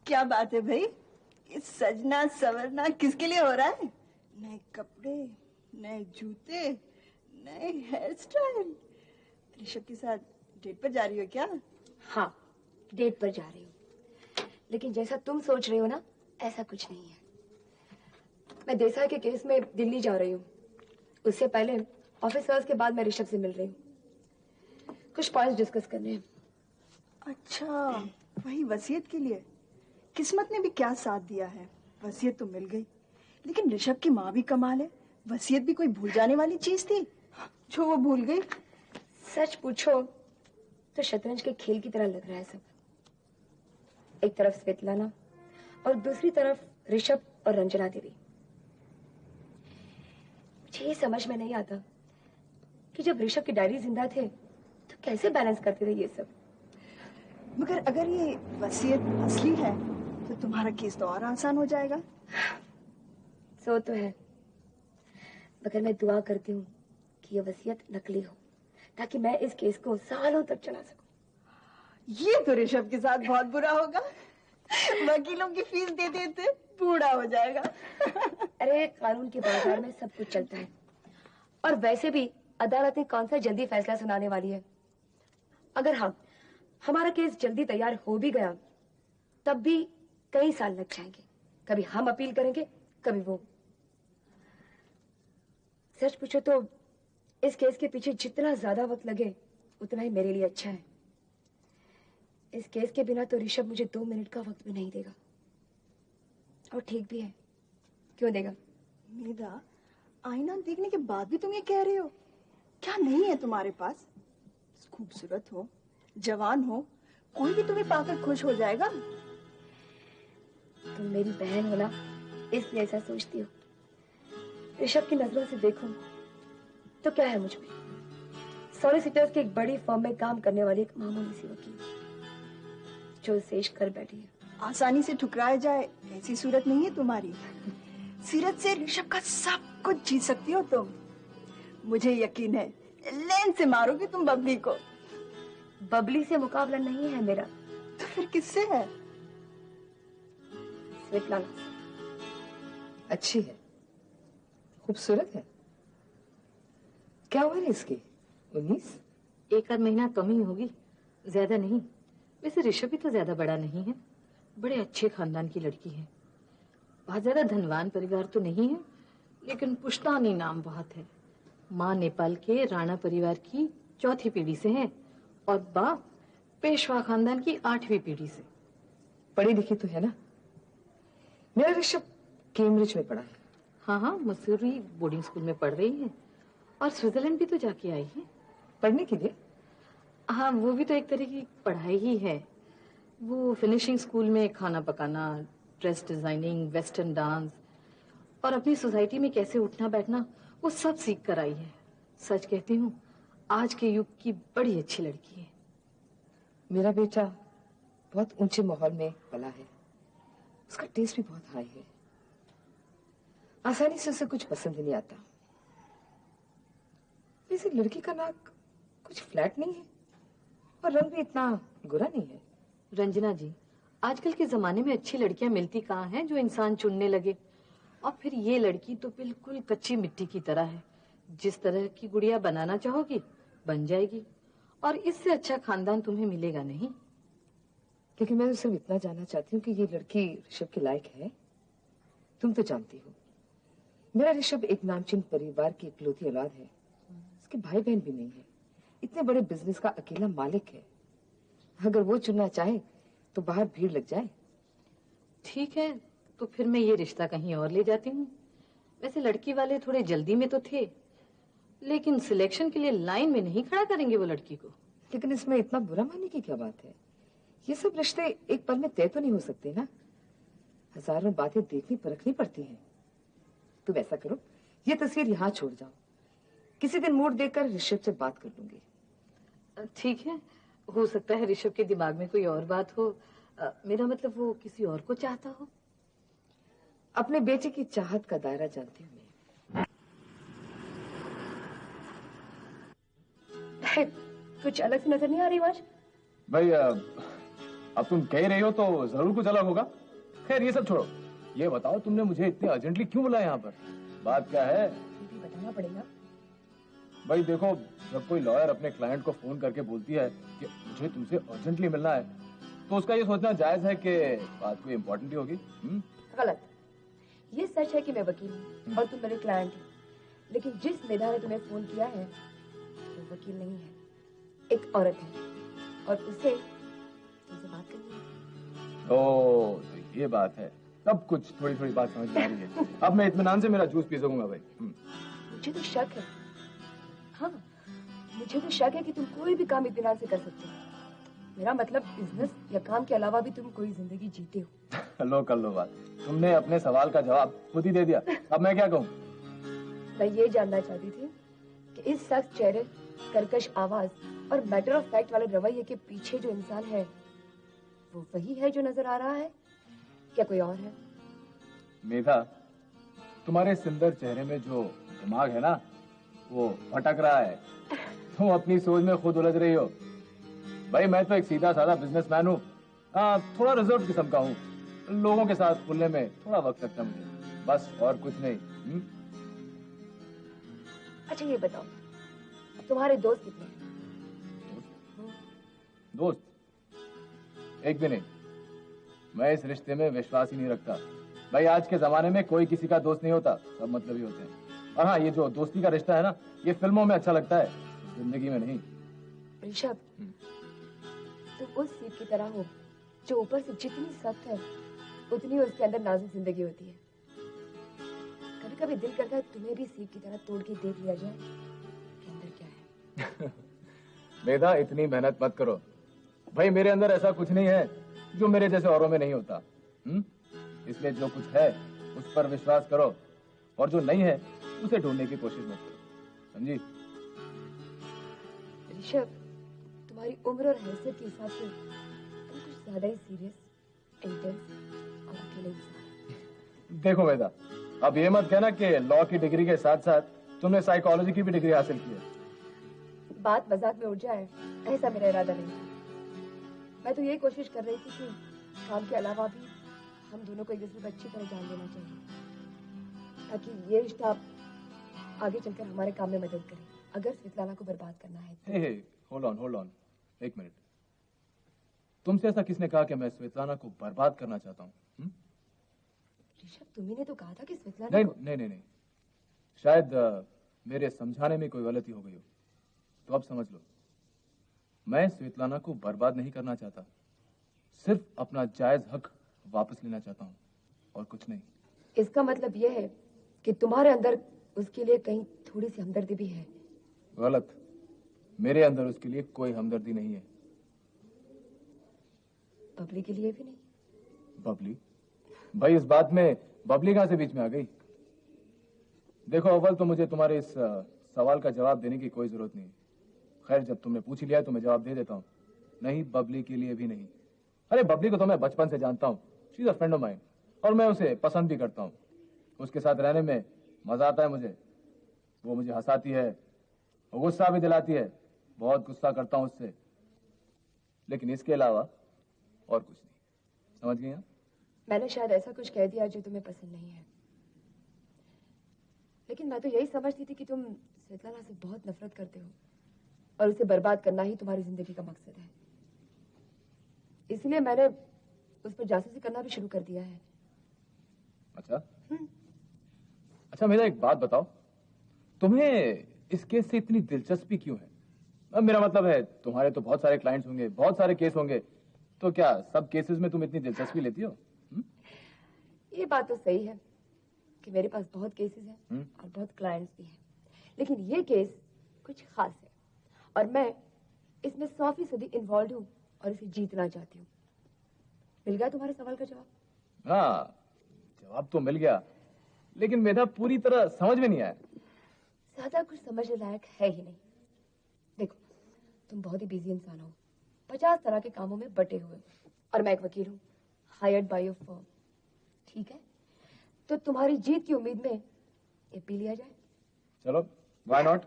क्या बात है भाई? ये सजना सवरना किसके लिए हो रहा है? नए कपड़े, नए जूते, नए हेयर स्टाइल। ऋषभ के साथ डेट पर जा रही हो क्या? हाँ, डेट पर जा रही हूँ, लेकिन जैसा तुम सोच रहे हो ना, ऐसा कुछ नहीं है। मैं देसाई के केस में दिल्ली जा रही हूँ। उससे पहले ऑफिस आवर्स के बाद मैं ऋषभ से मिल रही हूँ। कुछ पॉइंट्स डिस्कस करने हैं। अच्छा, वही वसीयत के लिए। किस्मत ने भी क्या साथ दिया है, वसीयत तो मिल गई। लेकिन ऋषभ की माँ भी कमाल है, वसीयत भी कोई भूल जाने वाली चीज थी जो वो भूल गई। सच पूछो तो शतरंज के खेल की तरह लग रहा है सब। एक तरफ स्वेतलाना और दूसरी तरफ ऋषभ और रंजना देवी। मुझे ये समझ में नहीं आता कि जब ऋषभ की डैडी जिंदा थे तो कैसे बैलेंस करते थे ये सब। मगर अगर ये वसीयत असली है तो तुम्हारा केस तो और आसान हो जाएगा। सो तो है, मगर मैं दुआ करती हूँ कि ये वसीयत नकली हो ताकि मैं इस केस को सालों तक चला सकूं। ये तो ऋषभ के साथ बहुत बुरा होगा। वकीलों की फीस दे देते बूढ़ा हो जाएगा। अरे कानून के बाजार में सब कुछ चलता है, और वैसे भी अदालत ने कौन सा जल्दी फैसला सुनाने वाली है। अगर हमारा केस जल्दी तैयार हो भी गया तब भी कई साल लग जाएंगे। कभी हम अपील करेंगे, कभी वो। सच पूछो तो इस केस के पीछे जितना ज्यादा वक्त लगे उतना ही मेरे लिए अच्छा है। इस केस के बिना तो ऋषभ मुझे 2 मिनट का वक्त भी नहीं देगा, और ठीक भी है। क्यों देगा? मेधा, आईना देखने के बाद भी तुम ये कह रहे हो? क्या नहीं है तुम्हारे पास? खूबसूरत हो, जवान हो, कोई भी तुम्हें पाकर खुश हो जाएगा। तुम मेरी बहन हो ना, इसलिए ऐसा सोचती हो। ऋषभ की नजरों से देखो तो क्या है मुझ में? सॉलिसिटर्स की एक बड़ी फर्म में काम करने वाली एक मामूली सी वकील जो शेष कर बैठी है। आसानी से ठुकराया जाए ऐसी सूरत नहीं है तुम्हारी। सीरत से ऋषभ का सब कुछ जीत सकती हो तुम। मुझे यकीन है लेन से मारोगे तुम बबली को। बबली से मुकाबला नहीं है मेरा। तो फिर किससे है? स्वेतलाना। अच्छी है, खूबसूरत है। क्या उम्र है इसकी? 19? एक आध महीना कम ही होगी, ज्यादा नहीं। वैसे ऋषभ भी तो ज्यादा बड़ा नहीं है, बड़े अच्छे खानदान की लड़की है। बहुत ज्यादा धनवान परिवार तो नहीं है, लेकिन पुश्तैनी नाम बहुत है। माँ नेपाल के राणा परिवार की 4थी पीढ़ी से है और बाप पेशवा खानदान की 8वीं पीढ़ी से। पढ़ी लिखी तो है ना? मेरा ऋषभ कैम्ब्रिज में पढ़ा है। हाँ, मसूरी बोर्डिंग स्कूल में पढ़ रही है, और स्विट्जरलैंड भी तो जाके आई है। पढ़ने के लिए? हाँ, वो भी तो एक तरह की पढ़ाई ही है। वो फिनिशिंग स्कूल में खाना पकाना, ड्रेस डिजाइनिंग, वेस्टर्न डांस और अपनी सोसाइटी में कैसे उठना बैठना, वो सब सीख कर आई है। सच कहती हूँ, आज के युग की बड़ी अच्छी लड़की है। मेरा बेटा बहुत ऊंचे माहौल में पला है, उसका टेस्ट भी बहुत हाई है। आसानी से उसे कुछ पसंद ही नहीं आता। वैसे लड़की का नाक कुछ फ्लैट नहीं है और रंग भी इतना गोरा नहीं है। रंजना जी, आजकल के जमाने में अच्छी लड़कियां मिलती कहाँ हैं जो इंसान चुनने लगे। और फिर ये लड़की तो बिल्कुल कच्ची मिट्टी की तरह है। जिस तरह की गुड़िया बनाना चाहोगी बन जाएगी, और इससे अच्छा खानदान तुम्हें मिलेगा नहीं। लेकिन मैं तो सिर्फ इतना जानना चाहती हूँ कि ये लड़की ऋषभ के लायक है। तुम तो जानती हो मेरा ऋषभ एक नामचीन परिवार की इकलौती औलाद है। उसके भाई बहन भी नहीं है। इतने बड़े बिजनेस का अकेला मालिक है। अगर वो चुनना चाहे तो बाहर भीड़ लग जाए। ठीक है, तो फिर मैं ये रिश्ता कहीं और ले जाती हूँ। वैसे लड़की वाले थोड़े जल्दी में तो थे, लेकिन सिलेक्शन के लिए लाइन में नहीं खड़ा करेंगे वो लड़की को। लेकिन इसमें इतना बुरा मानने की क्या बात है? ये सब रिश्ते एक पल में तय तो नहीं हो सकते ना। हजारों बातें देखनी परखनी पड़ती हैं। तुम ऐसा करो, ये तस्वीर यहाँ छोड़ जाओ। किसी दिन मूड देखकर ऋषभ से बात कर लूंगी। ठीक है, हो सकता है ऋषभ के दिमाग में कोई और बात हो। मेरा मतलब वो किसी और को चाहता हो। अपने बेटे की चाहत का दायरा जानती हूँ मैं। कुछ अलग से नजर नहीं आ रही आज? भाई अब तुम कह रही हो तो जरूर कुछ अलग होगा। खैर ये सब छोड़ो, ये बताओ तुमने मुझे इतने अर्जेंटली क्यों बुलाया यहाँ पर? बात क्या है? ये भी बताना पड़ेगा। भाई देखो, जब कोई लॉयर अपने क्लाइंट को फोन करके बोलती है कि मुझे तुमसे अर्जेंटली मिलना है, तो उसका ये सोचना जायज है कि बात कोई इम्पोर्टेंट ही होगी। गलत। ये सच है कि मैं वकील हूँ और तुम मेरे क्लाइंट हो, लेकिन जिस मेधा ने तुम्हें फोन किया है वो वकील नहीं है, एक औरत है और उसे तुमसे बात करनी है। तो ये बात है, तब कुछ थोड़ी थोड़ी बात समझ में आ रही है। अब मैं इत्मीनान से मेरा जूस पी सकूंगा भाई। मुझे तो शक है, हाँ मुझे तो शक है कि तुम कोई भी काम इत्मीनान से कर सकते हो। मेरा मतलब बिजनेस या काम के अलावा भी तुम कोई जिंदगी जीते हो। लो कर लो बात, तुमने अपने सवाल का जवाब खुद ही दे दिया, अब मैं क्या कहूँ? मैं ये जानना चाहती थी कि इस सख्त चेहरे, कर्कश आवाज और मैटर ऑफ फैक्ट वाले रवैये के पीछे जो इंसान है वो वही है जो नजर आ रहा है, क्या कोई और है? मेधा, तुम्हारे सुंदर चेहरे में जो दिमाग है ना, वो भटक रहा है। तुम अपनी सोच में खुद उलझ रही हो। भाई मैं तो एक सीधा साधा बिजनेसमैन हूँ, थोड़ा रिजर्व किस्म का हूँ, लोगों के साथ खुलने में थोड़ा वक्त लगता है मुझे, बस और कुछ नहीं। अच्छा ये बताओ, तुम्हारे दोस्त कितने हैं? दोस्त? एक भी नहीं। मैं इस रिश्ते में विश्वास ही नहीं रखता। भाई आज के जमाने में कोई किसी का दोस्त नहीं होता, सब मतलबी होते हैं। और हाँ, ये जो दोस्ती का रिश्ता है ना, ये फिल्मों में अच्छा लगता है, जिंदगी में नहीं। ऋषभ, तुम उस सीप की तरह हो जो ऊपर से जितनी सख्त है उतनी उसके अंदर नाजुक जिंदगी होती है। कभी कभी दिल करता है तुम्हें भी सीप की तरह तोड़ के देख लिया जाए कि अंदर क्या है। मेधा, इतनी मेहनत मत करो भाई, मेरे अंदर ऐसा कुछ नहीं है जो मेरे जैसे औरों में नहीं होता। इसलिए जो कुछ है उस पर विश्वास करो, और जो नहीं है उसे ढूंढने की कोशिश मत करो, समझी? ऋषभ, तुम्हारी उम्र और हैसियत के हिसाब से तुम कुछ ज्यादा ही सीरियस, इंटेंस और अकेले इंसान। देखो मेधा, अब ये मत कहना कि लॉ की डिग्री के साथ साथ तुमने साइकोलॉजी की भी डिग्री हासिल की है। बात मजाक में उड़ जाए ऐसा मेरा इरादा नहीं था। मैं तो यही कोशिश कर रही थी कि काम के अलावा भी हम दोनों को एक दूसरे को अच्छी तरह जान लेना चाहिए, ताकि ये रिश्ता आगे चलकर हमारे काम में मदद करे अगर स्वेतलाना को बर्बाद करना है तो। हे, होल्ड ऑन, एक मिनट। तुमसे ऐसा किसने कहा कि मैं स्वेतलाना को बर्बाद करना चाहता हूँ? ऋषभ, तुम्ही ने तो कहा था कि स्वेतलाना को... नहीं, शायद मेरे समझाने में कोई गलती हो गई हो, तो अब समझ लो। मैं स्वेतलाना को बर्बाद नहीं करना चाहता, सिर्फ अपना जायज हक वापस लेना चाहता हूँ, और कुछ नहीं। इसका मतलब यह है कि तुम्हारे अंदर उसके लिए कहीं थोड़ी सी हमदर्दी भी है। गलत, मेरे अंदर उसके लिए कोई हमदर्दी नहीं है। बबली के लिए भी नहीं? बबली? भाई इस बात में बबली कहां से बीच में आ गई? देखो, अव्वल तो मुझे तुम्हारे इस सवाल का जवाब देने की कोई जरूरत नहीं। खैर, जब तुमने पूछ ही लिया तो मैं जवाब दे देता हूँ। नहीं, बबली के लिए भी नहीं। अरे बबली को तो मैं बचपन से जानता हूँ, she is a friend of mine, और मैं उसे पसंद भी करता हूँ। उसके साथ रहने में मजा आता है मुझे। वो मुझे हंसाती है, वो गुस्सा भी दिलाती है, बहुत गुस्सा करता हूँ उससे, लेकिन इसके अलावा और कुछ नहीं। समझ गई ना? मैंने शायद ऐसा कुछ कह दिया जो तुम्हें पसंद नहीं है, लेकिन मैं तो यही समझती थी कि तुम स्वेतलाना से बहुत नफरत करते हो और उसे बर्बाद करना ही तुम्हारी जिंदगी का मकसद है। इसलिए मैंने उस पर जासूसी करना भी शुरू कर दिया है। अच्छा अच्छा, मेरा एक बात बताओ, तुम्हें इस केस से इतनी दिलचस्पी क्यों है? अब मेरा मतलब है, तुम्हारे तो बहुत सारे क्लाइंट्स होंगे, बहुत सारे केस होंगे, तो क्या सब केसेस में तुम इतनी दिलचस्पी लेती हो? ये बात तो सही है कि मेरे पास बहुत केसेस हैं और बहुत क्लाइंट्स भी हैं, लेकिन ये केस कुछ खास है और मैं इसमें 100% इन्वॉल्व हूँ और इसे जीतना चाहती हूँ। मिल गया तुम्हारे सवाल का जवाब? हाँ, जवाब तो मिल गया, लेकिन मेधा पूरी तरह समझ में नहीं आया। ज्यादा कुछ समझने लायक है ही नहीं। देखो, तुम बहुत ही बिजी इंसान हो, 50 तरह के कामों में बटे हुए, और मैं एक वकील हूँ, हायर्ड बाय योर फर्म। ठीक है, तो तुम्हारी जीत की उम्मीद में ये पी लिया जाए। चलो, व्हाई नॉट?